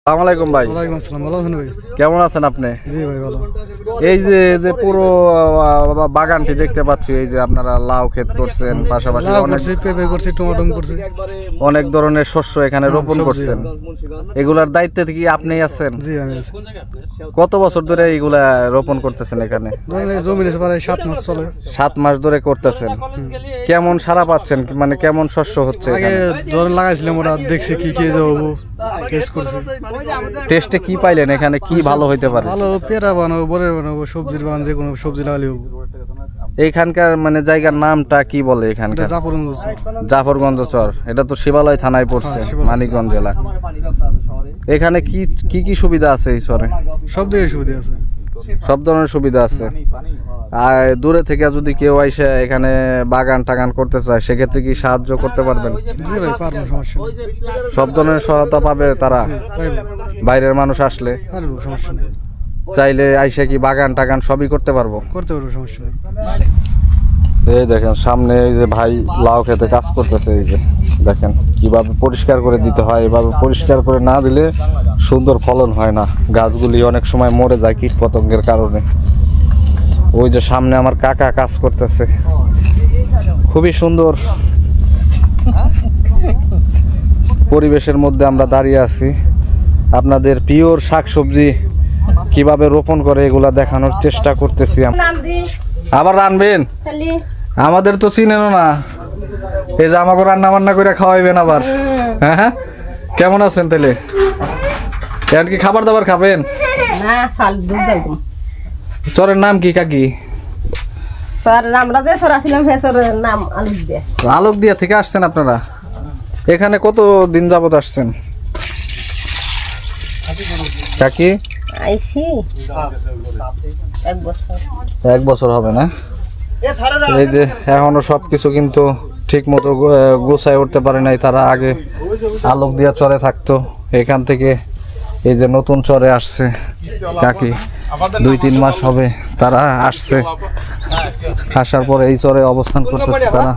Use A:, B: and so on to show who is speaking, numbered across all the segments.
A: আসসালামু আলাইকুম ভাই।
B: ওয়ালাইকুম আসসালাম। ভালো আছেন ভাই?
A: কেমন আছেন আপনি?
B: জি ভাই ভালো।
A: এই যে পুরো বাগানটি দেখতে পাচ্ছি, এই যে আপনারা লাউ ক্ষেত করছেন, পাশাপাশি
B: লাউ
A: অনেক
B: করছি, পেঁপে করছি, টমেটো করছি।
A: অনেক ধরনের শস্য এখানে রোপণ
B: সবজি।
A: করছেন। এগুলার দায়িত্বে কি আপনিই আছেন?
B: জি আমি আছি।
A: কত বছর ধরে এগুলা রোপণ করতেছেন এখানে?
B: ধরেন এই জমি নিয়েছে প্রায় 7 মাস চলে।
A: 7 মাস ধরে করতেছেন। কেমন সাড়া পাচ্ছেন, মানে কেমন শস্য হচ্ছে
B: আগে
A: এখানে?
B: ধরেন লাগাইছিলাম, ওটা দেখছি কি দেবো, টেস্ট করছি।
A: টেস্টে কি পাইলেন এখানে, কি ভালো হইতে পারে?
B: ভালো পেয়ারা বানাবো, বড় বানাবো, সবজির বাগান, যে কোনো সবজি লাগালে হবো।
A: এইখানকার মানে জায়গার নামটা কি বলে
B: এটা
A: এখানকার?
B: জাফরগঞ্জ।
A: জাফরগঞ্জ চর। এটা তো শিবালয় থানায় পড়ছে,
B: হ্যাঁ, শিবালয়।
A: মানিকগঞ্জ জেলা। এখানে কি কি সুবিধা আছে এই চরে?
B: সব দিকে সুবিধা আছে।
A: সব ধরনের সুবিধা আছে। আর দূরে থেকে যদি কেউ এসে এখানে বাগান টাগান করতে চায়, সেক্ষেত্রে কি সাহায্য করতে পারবেন?
B: জি ভাই পারবো, সমস্যা নেই।
A: সব ধরনের সহায়তা পাবে তারা?
B: জি, পাইবো
A: বাইরের মানুষ আসলে
B: পারবো, সমস্যা নেই।
A: চাইলে আইসা কি বাগান টাগান সবই করতে পারবো?
B: করতে পারবো, সমস্যা নেই।
A: এই দেখেন সামনে এই যে ভাই লাউ খেতে কাজ করতেছে, এই যে দেখেন কিভাবে পরিষ্কার করে দিতে হয়। এভাবে পরিষ্কার করে না দিলে সুন্দর ফলন হয় না, গাছগুলি অনেক সময় মরে যায় কীট পতঙ্গের কারণে। ওই যে সামনে আমার কাকা কাজ করতেছে, খুবই সুন্দর পরিবেশের মধ্যে আমরা দাঁড়িয়ে আছি। আপনাদের পিওর শাকসবজি কিভাবে রোপণ করে এগুলা দেখানোর চেষ্টা করতেছি। আবার রানবেন? আমাদের তো চিনেন না, এই যে আমাকে রান্না বান্না করে খাওয়াইবেন আবার। হ্যাঁ, কেমন আছেন তাহলে? এখন কি খাবার দাবার খাবেন?
C: না সাল দুধ দাও।
A: চরের নাম কি কাকি?
C: স্যার আমরা যে স্যার আসলাম হে স্যারের নাম আলুক দিয়ে।
A: আলোক দিয়া থেকে আসছেন আপনারা? এখানে কত দিন যাবত আসছেন কাকি?
C: আইছি 1 বছর।
A: 1 বছর হবে না? এই যে এখনো সবকিছু কিন্তু ঠিক মতো গোছায় উঠতে পারে নাই তারা। আগে আলোক দিয়া চরে থাকতো, এখান থেকে এই যে নতুন চরে আসছে কাকি, 2-3 মাস হবে তারা আসছে। আসার পরে এই চরে অবস্থান করতেছে তারা।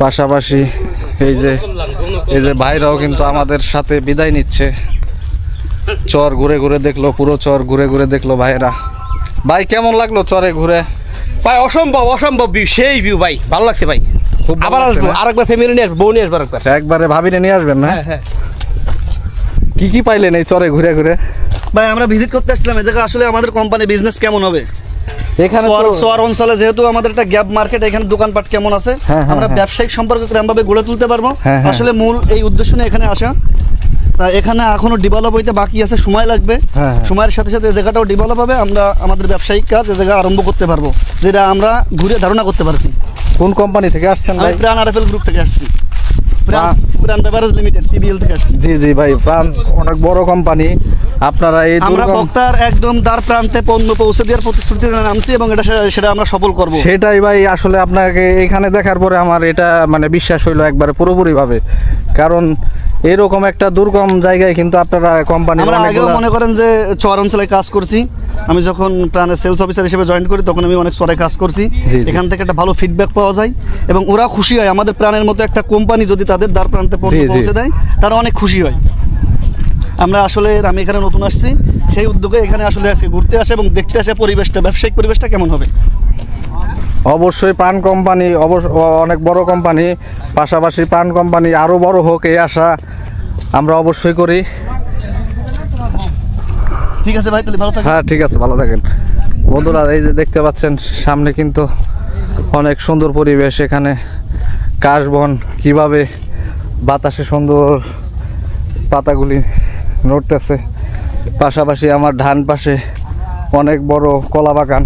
A: পাশাপাশি এই যে ভাইরাও কিন্তু আমাদের সাথে বিদায় নিচ্ছে। চর ঘুরে ঘুরে দেখলো, পুরো চর ঘুরে ঘুরে দেখলো ভাইরা। ভাই কেমন লাগলো চরে ঘুরে?
D: ভাই অসম্ভব ভিউ, সেই ভিউ ভাই, ভালো লাগছে ভাই।
A: খুব ভালো
D: আবার
A: লাগছে
D: আসবো,
A: না?
D: আরেকবার ফ্যামিলি নিয়ে আসবো, বউ নিয়ে আসবো আরেকবার।
A: একবারে ভাবিনে নিয়ে আসবেন না?
D: হ্যাঁ।
A: কি পাইলেন এই চরে ঘুরে ঘুরে?
E: ভাই আমরা ভিজিট করতে আসলাম এই জায়গা, আসলে আমাদের কোম্পানি বিজনেস কেমন হবে,
A: এখানে তো
E: শহর অঞ্চলে যেহেতু আমাদের একটা গ্যাপ মার্কেট, এখানে দোকানপাট কেমন আছে,
A: হ্যাঁ,
E: আমরা ব্যবসায়িক সম্পর্ক কিভাবে গড়ে তুলতে পারবো,
A: হ্যাঁ, হ্যাঁ।
E: আসলে মূল এই উদ্দেশ্য নিয়ে এখানে আসা। তা এখানে এখনো ডেভেলপ হইতে বাকি আছে, সময় লাগবে।
A: হ্যাঁ।
E: সময়ের সাথে সাথে এই জায়গাটাও ডেভেলপ হবে, আমরা আমাদের ব্যবসায়িক কাজ এই জায়গা আরম্ভ করতে পারবো, যেটা আমরা ঘুরে ধারণা করতে পারছি।
A: কোন কোম্পানি থেকে আসছেন
E: আমি
A: ভাই?
E: প্রাণ আরএফএল গ্রুপ থেকে আসছি, প্রাণ বেভারেজ লিমিটেড পিবিএল থেকে আসছি।
A: জি ভাই, প্রাণ অনেক বড় কোম্পানি। আপনারা এই
E: আমরা
A: দুর্গম-
E: বক্তার একদম দ্বার প্রান্তে পণ্য পৌঁছে দেওয়ার প্রতিশ্রুতি নামছি এবং সেটা আমরা সফল করব।
A: সেটাই ভাই, আসলে আপনাকে এখানে দেখার পরে আমার এটা মানে বিশ্বাস হইলো একবারে পুরোপুরি ভাবে। কারণ এরকম একটা দুর্গম জায়গায় কিন্তু আপনারা কোম্পানি
E: আমরা আগেও মনে করেন যে চর অঞ্চলে কাজ করছি। আমি যখন প্রাণের সেলস অফিসার হিসেবে জয়েন করি তখন আমি অনেক চরে কাজ করছি।
A: জি।
E: এখান থেকে একটা ভালো ফিডব্যাক পাওয়া যায় এবং ওরা খুশি হয়। আমাদের প্রাণের মতো একটা কোম্পানি যদি তাদের দ্বার প্রান্তে পণ্য
A: জি।
E: পৌঁছে দেয়, তারা অনেক খুশি হয়। আমি এখানে নতুন আসছি, সেই উদ্যোগে এখানে আসলে আজকে ঘুরতে আসে এবং দেখতে আসে পরিবেশটা, ব্যবসায়িক পরিবেশটা কেমন হবে।
A: অবশ্যই প্রাণ কোম্পানি অনেক বড় কোম্পানি, পাশাপাশি প্রাণ কোম্পানি আরো বড় হোক এই আশা আমরা অবশ্যই করি।
E: ঠিক আছে ভাই, তাহলে ভালো থাকবেন।
A: হ্যাঁ ঠিক আছে, ভালো থাকেন বন্ধুরা। এই যে দেখতে পাচ্ছেন সামনে কিন্তু অনেক সুন্দর পরিবেশ। এখানে কাশবন কিভাবে বাতাসে সুন্দর পাতাগুলি নড়তেছে। পাশাপাশি আমার ডান পাশে অনেক বড় কলা বাগান,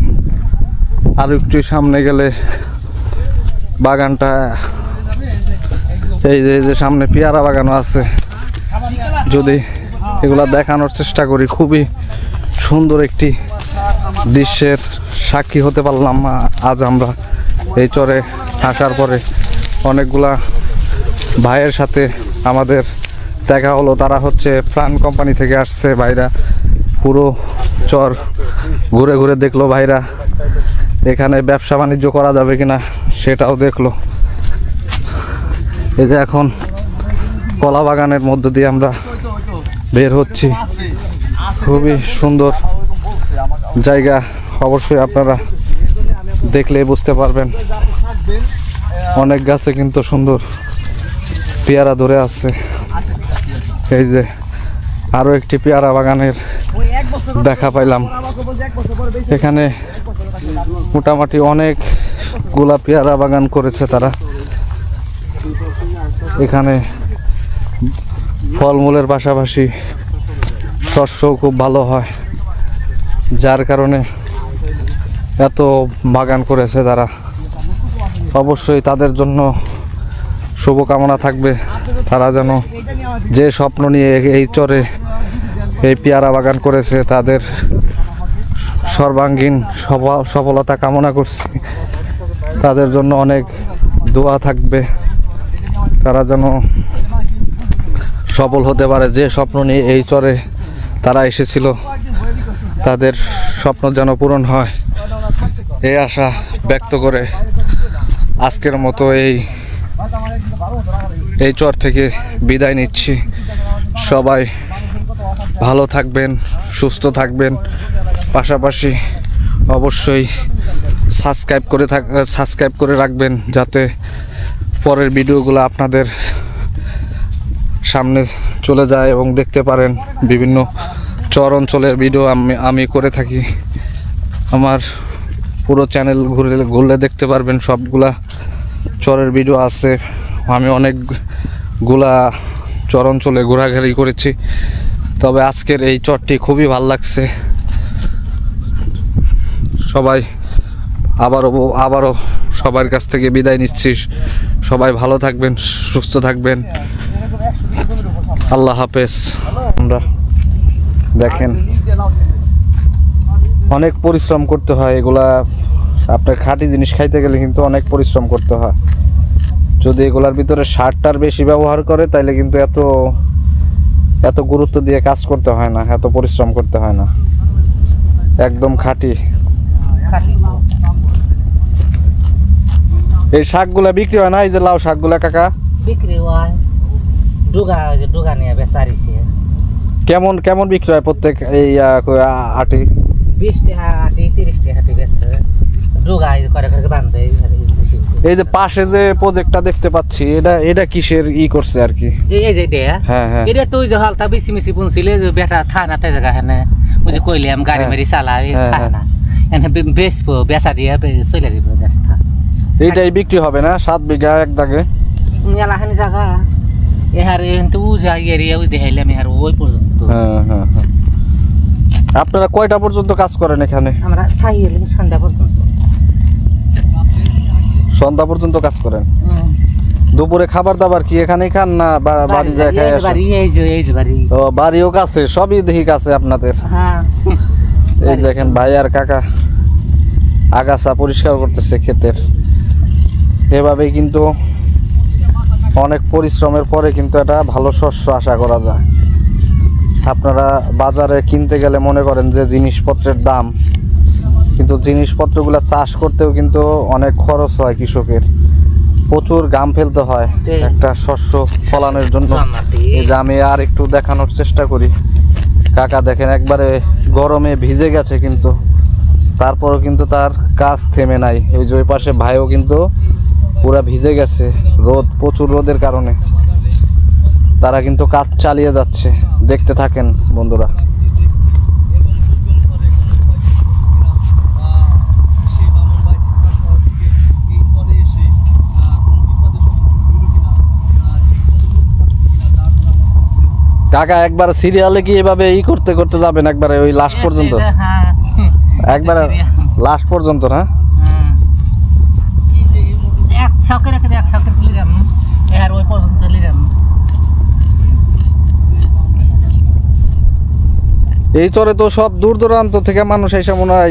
A: আর একটু সামনে গেলে বাগানটা এই যে সামনে পেয়ারা বাগানও আছে। যদি এগুলা দেখানোর চেষ্টা করি, খুবই সুন্দর একটি দৃশ্যের সাক্ষী হতে পারলাম আজ আমরা এই চরে আসার পরে। অনেকগুলা ভাইয়ের সাথে আমাদের দেখা হলো, তারা হচ্ছে প্রাণ কোম্পানি থেকে আসছে ভাইরা। পুরো চর ঘুরে ঘুরে দেখলো ভাইরা, এখানে ব্যবসা বাণিজ্য করা যাবে কিনা সেটাও দেখলো। এই যে এখন কলা বাগানের মধ্য দিয়ে আমরা বের হচ্ছি। খুবই সুন্দর জায়গা, অবশ্যই আপনারা দেখলেই বুঝতে পারবেন। অনেক গাছে কিন্তু সুন্দর পেয়ারা ধরে আছে। এই যে আরো একটি পেয়ারা বাগানের দেখা পাইলাম। এখানে মোটামুটি অনেকগুলা পেয়ারা বাগান করেছে তারা। এখানে ফলমূলের পাশাপাশি শস্যও খুব ভালো হয়, যার কারণে এত বাগান করেছে তারা। অবশ্যই তাদের জন্য শুভকামনা থাকবে, তারা যেন যে স্বপ্ন নিয়ে এই চরে এই পেয়ারা বাগান করেছে তাদের সর্বাঙ্গীন সফলতা কামনা করছি। তাদের জন্য অনেক দোয়া থাকবে, তারা যেন সফল হতে পারে। যে স্বপ্ন নিয়ে এই চরে তারা এসেছিল তাদের স্বপ্ন যেন পূরণ হয়, এই আশা ব্যক্ত করে আজকের মতো এই চর থেকে বিদায় নিচ্ছি। সবাই ভালো থাকবেন, সুস্থ থাকবেন, পাশাপাশি অবশ্যই সাবস্ক্রাইব করে রাখবেন, যাতে পরের ভিডিওগুলো আপনাদের সামনে চলে যায় এবং দেখতে পারেন। বিভিন্ন চর অঞ্চলের ভিডিও আমি করে থাকি। আমার পুরো চ্যানেল ঘুরলে দেখতে পারবেন, সবগুলা চরের ভিডিও আছে। আমি অনেকগুলা চর অঞ্চলে ঘোরাঘুরি করেছি, তবে আজকের এই চরটি খুবই ভালো লাগছে। সবাই আবারও সবার কাছ থেকে বিদায় নিচ্ছি। সবাই ভালো থাকবেন, সুস্থ থাকবেন। আল্লাহ হাফেজ। আমরা দেখেন অনেক পরিশ্রম করতে হয়, এগুলা আপনার খাঁটি জিনিস খাইতে গেলে কিন্তু অনেক পরিশ্রম করতে হয়। যদি এগুলার ভিতরে সারটার বেশি ব্যবহার করে তাইলে কিন্তু এত গুরুত্ব দিয়ে কাজ করতে হয় না, এত পরিশ্রম করতে হয় না। একদম খাঁটি। এই শাকগুলা বিক্রি হয় না, এই যে লাউ শাকগুলা কাকা
F: বিক্রি হয়, ডুগা নিয়ে বেচারিছে।
A: কেমন বিক্রি হয় প্রত্যেক এই আটি?
F: 20 টাকা আটি, 30 টাকা আটি বেচে, ডুগা করে বান্ধে।
A: এই যে পাশে যে প্রজেক্টটা দেখতে পাচ্ছি, এটা কিসের করছে আর কি?
F: এই যে দে,
A: হ্যাঁ হ্যাঁ,
F: এটা তুই যে হালতা বেশি বুনছিলে বেটা থানাতে জায়গা হেনে ওই যে কইলাম গাড়ি মারি চালাই থানা এনে বেচা দিয়ে চলে দিব দেশটা।
A: এইটাই বিক্রি হবে না? 7 বিঘা এক দাগে
F: মেলাখানি জায়গা এহার কিন্তু যাই এরিয়া ওই দেখাইলাম এহার ওই পর্যন্ত।
A: হ্যাঁ। আপনারা কয়টা পর্যন্ত কাজ করেন এখানে?
F: আমরা খাই এলাম সন্ধ্যা পর্যন্ত।
A: সন্ধ্যা পর্যন্ত কাজ করেন? দুপুরে খাবার দাবার কি এখানেই খান না বাড়ি যায় খাই আসেন? ও, বাড়িও কাছে, সবই দেখি কাছে আপনাদের। এই দেখেন ভাই আর কাকা আগাছা পরিষ্কার করতেছে ক্ষেতের। এভাবেই কিন্তু অনেক পরিশ্রমের পরে কিন্তু এটা ভালো শস্য আশা করা যায়। আপনারা বাজারে কিনতে গেলে মনে করেন যে জিনিসপত্রের দাম, কিন্তু জিনিসপত্রগুলো চাষ করতেও কিন্তু অনেক খরচ হয় কৃষকের, প্রচুর ঘাম ফেলতে হয় একটা শস্য ফলানোর জন্য। এই যে আমি আর একটু দেখানোর চেষ্টা করি, কাকা দেখেন একবারে গরমে ভিজে গেছে, কিন্তু তারপরও কিন্তু তার কাজ থেমে নাই। ওই যে ওই পাশে ভাইও কিন্তু পুরা ভিজে গেছে, প্রচুর রোদের কারণে তারা কিন্তু কাজ চালিয়ে যাচ্ছে। দেখতে থাকেন বন্ধুরা। কাকা একবার সিরিয়ালে কি এভাবে করতে করতে যাবেন একবারে ওই লাস্ট পর্যন্ত? একবারে লাস্ট পর্যন্ত না? এই চরে তো সব দূর দূরান্ত থেকে মানুষ এসে মনে হয়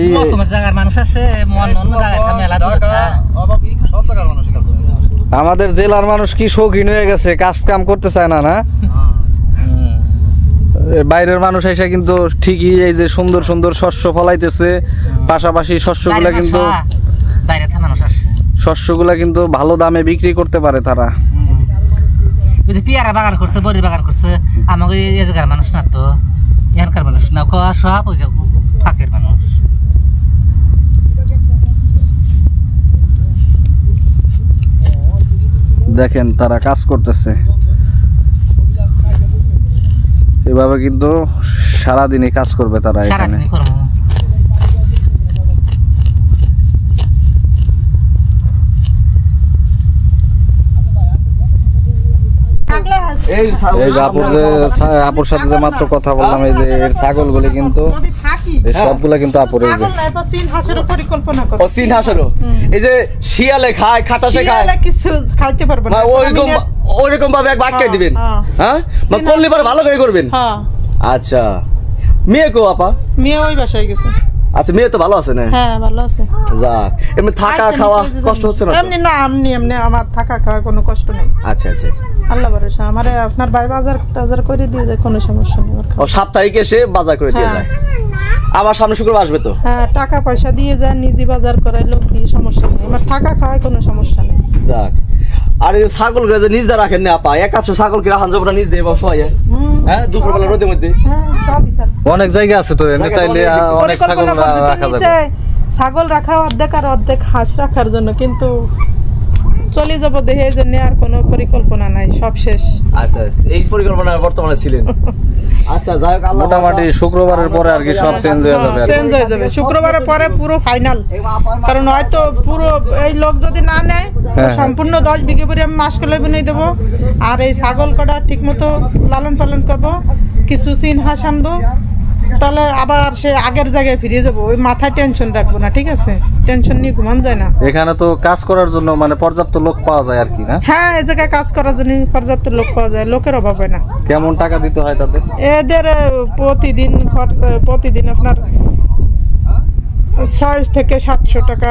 A: আমাদের জেলার মানুষ কি শৌখিন হয়ে গেছে, কাজ কাম করতে চায় না। না, বাইরের মানুষ এসে কিন্তু ঠিকই এই যে সুন্দর সুন্দর শস্য ফলাইতেছে, পাশাপাশি শস্যগুলা কিন্তু ভালো দামে বিক্রি করতে পারে তারা।
F: ওই যে পেয়ারা বাগান করছে বড়ি বাগান করছে আমাকে এই জায়গার মানুষ না তো এখানকার মানুষ না সব ওই যে ফাঁকের মানুষ।
A: দেখেন তারা কাজ করতেছে এভাবে, কিন্তু সারাদিনই কাজ করবে তারা এখানে।
F: সারাদিনই করবো।
A: এই যে আপুর সাথে যে মাত্র কথা বললাম, এই যে এর ছাগলগুলি কিন্তু এই সবগুলা কিন্তু আপুর এই যে
D: ও সিন হাসারো এই যে শিয়ালে খায় খাটাসে খায়
G: কিছু খাইতে পারবো না
D: ওইরকম ভাবে এক বাক্য দিবেন, হ্যাঁ করলে পরে ভালো করে করবেন।
G: হ্যাঁ
D: আচ্ছা মেয়ে কো আপা?
G: মেয়ে ওই বাসায় গেছে।
D: আচ্ছা মেয়ে তো ভালো আছে না?
G: হ্যাঁ ভালো আছে।
D: যাক, এমনি থাকা খাওয়া কষ্ট হচ্ছে না?
G: এমনি না, এমনি আমার থাকা খাওয়া কোনো কষ্ট নেই।
D: আচ্ছা আচ্ছা আচ্ছা।
G: আল্লাহ ভরসা। আমারে আপনার ভাই বাজার টাজার করে দিয়ে যায়, কোনো সমস্যা নেই।
D: ও সাপ্তাহিক এসে বাজার করে দিয়ে যায়। আবার সামনে শুক্রবার আসবে তো?
G: হ্যাঁ টাকা পয়সা দিয়ে যায়, নিজে বাজার করায়, লোক দিয়ে, সমস্যা নেই। আমার থাকা খাওয়ায় কোনো সমস্যা নেই।
D: যাক। আর এই ছাগল গুলো যে নিজে রাখেন না আপা, এক আছে ছাগল কি রাখান যাবো না নিজ দিয়ে বসে? হ্যাঁ দুপুরবেলা রোদের মধ্যে
G: হ্যাঁ সবই তার।
A: অনেক জায়গা আছে তো, এমনি চাইলে অনেক ছাগল
G: পরিকল্পনা করছে তো
A: রাখা যাবে।
G: নিচে ছাগল রাখা অর্ধেক আর অর্ধেক হাঁস রাখার জন্য, কিন্তু চলে যাবো দেখে, এই জন্য আর কোনো পরিকল্পনা নাই, সব শেষ।
D: আচ্ছা এই পরিকল্পনা বর্তমানে ছিলেন? আচ্ছা যাই হোক, আল্লাহ
A: মোটামুটি শুক্রবারের পরে আর কি সব চেঞ্জ হয়ে যাবে।
G: চেঞ্জ হয়ে যাবে শুক্রবারের পরে, পুরো ফাইনাল। কারণ হয়তো পুরো এই লোক যদি না নেয়, সম্পূর্ণ 10 বিঘে করে আমি মাস কলে বিনিয়ে দেবো। আর এই ছাগল কটা ঠিক মতো লালন পালন করবো, কিছু চিন হাঁস আনবো, তাহলে আবার সে আগের জায়গায় ফিরে যাবো। ওই মাথায় টেনশন রাখবো না, ঠিক আছে? টেনশন নিয়ে ঘুমান যায় না।
A: এখানে তো কাজ করার জন্য মানে পর্যাপ্ত লোক পাওয়া যায় আর কি, না?
G: হ্যাঁ এই জায়গায় কাজ করার জন্য পর্যাপ্ত লোক পাওয়া যায়, লোকের অভাব হয় না।
A: কেমন টাকা দিতে হয় তাদের?
G: এদের প্রতিদিন আপনার 600 থেকে 700 টাকা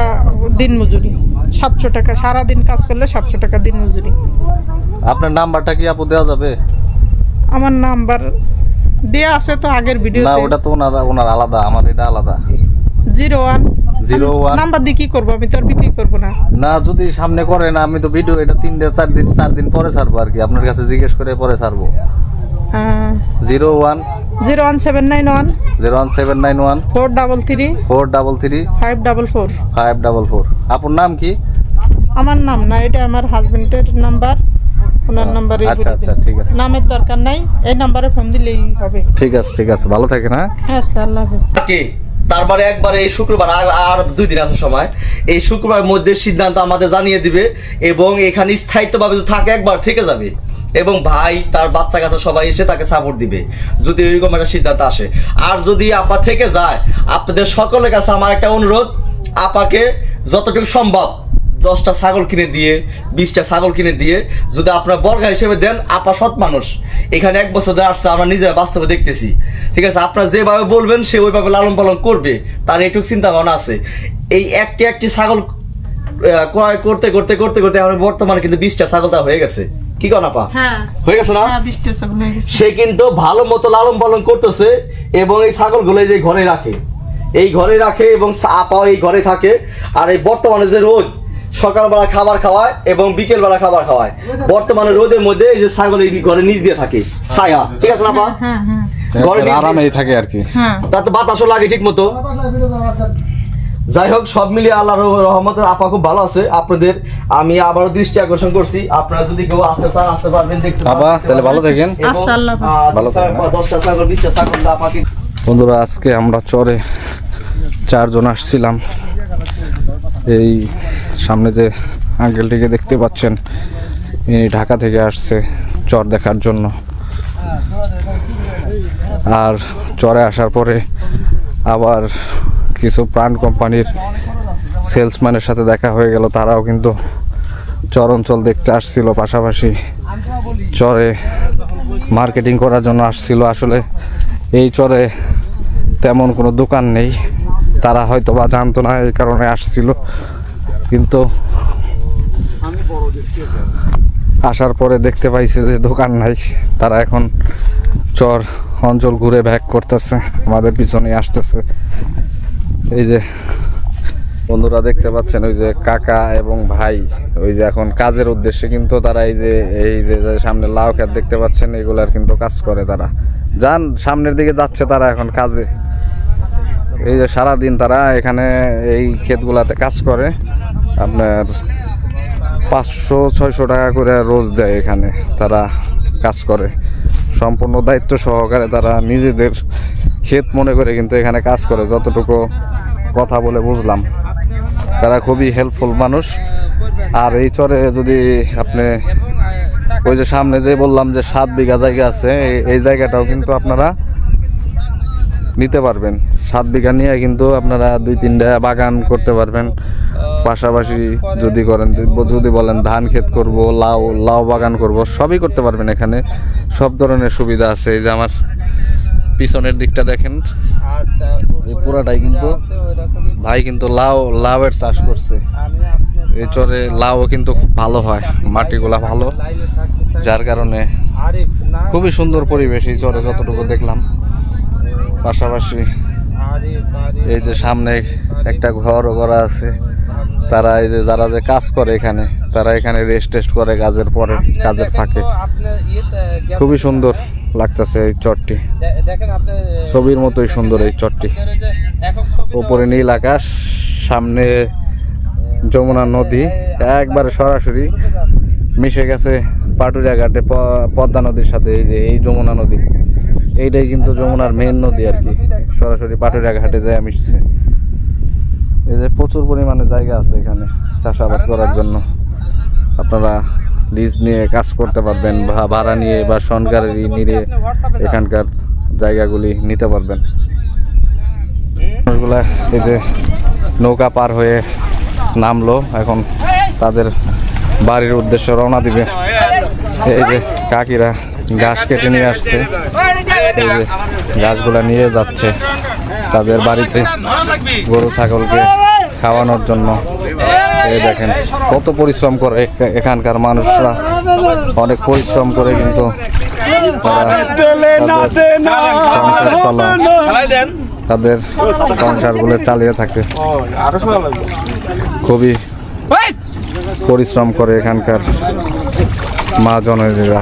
G: দিন মজুরি। 700 টাকা সারাদিন কাজ করলে 700 টাকা দিন মজুরি।
A: আপনার নাম্বারটা কি আপু দেওয়া যাবে?
G: আমার নাম্বার দেয়া আছে তো আগের ভিডিও।
A: না ওটা তো ওনার আলাদা, আমার এটা আলাদা।
G: 01 নাম্বার দিয়ে কি করবো? আমি তো আর বিক্রি করবো না।
A: না যদি সামনে করেন, আমি তো ভিডিও এটা 4 দিন পরে ছাড়বো আর কি, আপনার কাছে জিজ্ঞেস করে পরে ছাড়বো।
G: 01791 433 544।
A: আপনার নাম কি?
G: আমার নাম না, এটা আমার হাজবেন্ডের নাম্বার, ওনার নাম্বারে।
A: আচ্ছা আচ্ছা ঠিক আছে,
G: নামের দরকার নাই, এই নাম্বারে ফোন দিলেই হবে।
A: ঠিক আছে ভালো থাকেন। হ্যাঁ
G: আচ্ছা আল্লাহ হাফেজ।
D: তারপরে একবারে এই শুক্রবার আর 2 দিন আছে সময়, এই শুক্রবার মধ্যে সিদ্ধান্ত আমাদের জানিয়ে দিবে এবং এখানে স্থায়িত্বভাবে যদি থাকে একবার থেকে যাবে, এবং ভাই তার বাচ্চা কাচ্চা সবাই এসে তাকে সাপোর্ট দিবে যদি এরকম একটা সিদ্ধান্ত আসে। আর যদি আপা থেকে যায়, আপনাদের সকলের কাছে আমার একটা অনুরোধ, আপাকে যতটুকু সম্ভব 10টা ছাগল কিনে দিয়ে 20টা ছাগল কিনে দিয়ে যদি আপনারা বর্গা হিসেবে দেন, আপা সৎ মানুষ, এখানে 1 বছর ধরে আসছে, আমরা নিজেরা বাস্তবে দেখতেছি, ঠিক আছে? আপনারা যেভাবে বলবেন সে ওইভাবে লালন পালন করবে, তার এইটুকু চিন্তা ভাবনা আছে। এই একটি ছাগল ক্রয় করতে করতে করতে করতে আমরা বর্তমানে কিন্তু 20টা ছাগলটা হয়ে গেছে। কি কন আপা?
G: হ্যাঁ
D: হয়ে গেছে না?
G: 20টা ছাগল হয়ে গেছে।
D: সে কিন্তু ভালো মতো লালন পালন করতেছে এবং এই ছাগলগুলো যে ঘরে রাখে, এবং আপাও এই ঘরে থাকে। আর এই বর্তমানে যে রোদ, সকালবেলা খাবার খাওয়ায় এবং বিকেল বেলা খাবার খাওয়ায়, বর্তমানে রোদের মধ্যে এই যে ছাগল এই ঘরে নিচ দিয়ে থাকে ছায়া, ঠিক আছে না আপা? ঘরে
A: আরামেই থাকে আর কি,
D: তার তো বাতাসও লাগে ঠিক মতো। যাই হোক সব মিলিয়ে আল্লাহর রহমতে আপা খুব ভালো আছে। আপনাদের আমি আবারও দৃষ্টি আকর্ষণ করছি, আপনারা যদি কেউ আসতে চান আসতে পারবেন, দেখতে
A: আপা তাহলে ভালো থাকেন।
G: আচ্ছা আল্লাহ হাফেজ।
A: ভালো থাকেন।
D: 10টা ছাগল 20টা ছাগল আপাকে।
A: বন্ধুরা আজকে আমরা চরে 4 জন আসছিলাম। এই সামনে যে আঙ্কেলটিকে দেখতে পাচ্ছেন, ইনি ঢাকা থেকে আসছে চর দেখার জন্য। আর চরে আসার পরে আবার কিছু প্রাণ কোম্পানির সেলসম্যানের সাথে দেখা হয়ে গেল, তারাও কিন্তু চর অঞ্চল দেখতে আসছিল, পাশাপাশি চরে মার্কেটিং করার জন্য আসছিল। আসলে এই চরে তেমন কোনো দোকান নেই, তারা হয়তো বা জানতো না, এই কারণে আসছিল। কিন্তু আসার পরে দেখতে পাইছে যে দোকান নাই, তারা এখন চর অঞ্চল ঘুরে ব্যাক করতেছে, আমাদের পিছনে আসতেছে। এই যে বন্ধুরা দেখতে পাচ্ছেন ওই যে কাকা এবং ভাই ওই যে এখন কাজের উদ্দেশ্যে কিন্তু তারা এই যে সামনে লাউ ক্ষেত দেখতে পাচ্ছেন এগুলার কিন্তু কাজ করে তারা যান সামনের দিকে যাচ্ছে তারা এখন কাজে এই যে সারাদিন তারা এখানে এই ক্ষেতগুলাতে কাজ করে আপনার 500-600 টাকা করে রোজ দেয় এখানে তারা কাজ করে সম্পূর্ণ দায়িত্ব সহকারে তারা নিজেদের ক্ষেত মনে করে কিন্তু এখানে কাজ করে যতটুকু কথা বলে বুঝলাম তারা খুবই হেল্পফুল মানুষ আর এই চরে যদি আপনি ওই যে সামনে যে বললাম যে 7 বিঘা জায়গা আছে এই জায়গাটাও কিন্তু আপনারা নিতে পারবেন 7 বিঘা নিয়ে কিন্তু আপনারা 2-3টা বাগান করতে পারবেন পাশাপাশি যদি করেন যদি বলেন ধান ক্ষেত করব লাউ বাগান করব সবই করতে পারবেন এখানে সব ধরনের সুবিধা আছে এই যে আমার পিছনের দিকটা দেখেন এই পুরাটাই কিন্তু ভাই কিন্তু লাউয়ের চাষ করছে এই চরে লাউ কিন্তু খুব ভালো হয় মাটিগুলা ভালো যার কারণে খুবই সুন্দর পরিবেশ এই চরে যতটুকু দেখলাম পাশাপাশি এই যে সামনে একটা ঘরও করা আছে তারা এই যে যারা যে কাজ করে এখানে তারা এখানে রেস্ট করে কাজের পরে কাজের ফাঁকে খুবই সুন্দর লাগতেছে এই চরটি ছবির মতোই সুন্দর এই চরটি উপরে নীল আকাশ সামনে যমুনা নদী একবারে সরাসরি মিশে গেছে পাটুরিয়া ঘাটে পদ্মা নদীর সাথে এই যে এই যমুনা নদী এইটাই কিন্তু যমুনার মেইন নদী আর কি সরাসরি পাটুরিয়া ঘাটে যায় মিশছে এই যে প্রচুর পরিমাণে জায়গা আছে এখানে চাষাবাদ করার জন্য আপনারা লিজ নিয়ে কাজ করতে পারবেন বা ভাড়া নিয়ে বা সরকারি নিয়ে এখানকার জায়গাগুলি নিতে পারবেন মানুষগুলা এই যে নৌকা পার হয়ে নামলো এখন তাদের বাড়ির উদ্দেশ্যে রওনা দিবে এই যে কাকিরা ঘাস কেটে নিয়ে আসছে এই যে ঘাসগুলা নিয়ে যাচ্ছে তাদের বাড়িতে গরু ছাগলকে খাওয়ানোর জন্য এই দেখেন কত পরিশ্রম করে এখানকার মানুষরা অনেক পরিশ্রম করে কিন্তু তাদের সংসারগুলো চালিয়ে থাকে খুবই পরিশ্রম করে এখানকার মা জননীরা